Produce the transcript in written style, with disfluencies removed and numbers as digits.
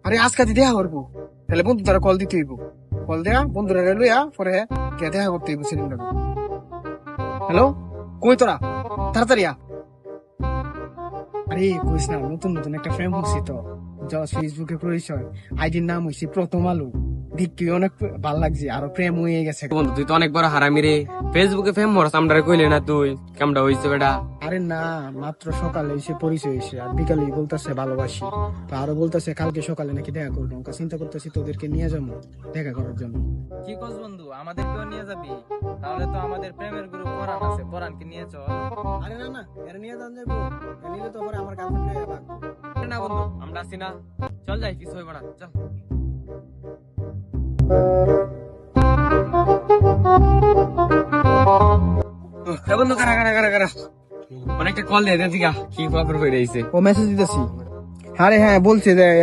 আরে আজকে দেখা করবো, তাহলে বন্ধু তারা কল দিতে হইব, কল দেয়া বন্ধুরা লইয়া পরে গিয়ে দেখা করতে হইব সিলিন্ডার। হ্যালো, কই তোরা, তাড়াতাড়ি আ। আরে কইস না, নতুন নতুন একটা ফ্রেম হচ্ছি তো, যা ফেসবুকে পরিচয়, আইডির নাম হইছে প্রথম আলো। দেখতে অনেক ভাল লাগছে, আরো প্রেম হয়ে গেছে। বন্ধু তুই তো অনেক বড় হারামি রে, ফেসবুকে ফেম মরস আমরারে কইলে না তুই কেমটা হইছে বেটা। আরে না, মাত্র সকালে এসে পরিচয় হয়েছে, আর বিকালে বলতেছে ভালোবাসি, তো আরো বলতেছে কালকে সকালে নাকি দেখা করবো। চিন্তা করতেছি তোদেরকে নিয়ে যাবো দেখা করার জন্য। কি কস বন্ধু, আমাদেরকেও নিয়ে যাবি? তাহলে তো আমাদের প্রেমের গ্রুপ পরান আছে, পরানকে নিয়ে চল। আরে না না, এর নিয়ে যান যাবো, নিলে তো পরে আমার গার্লফ্রেন্ড লইয়া ভাগবো। না বন্ধু আমরা আছি না, চল যাই, কিছু হইব না, চল। বন্ধু কারা কারা কারা কারা অনেকটা কল দিয়ে দিগা কি খবর হয়ে রইছে। ও মেসেজ দিতেছি। আরে হ্যাঁ, বলছে যে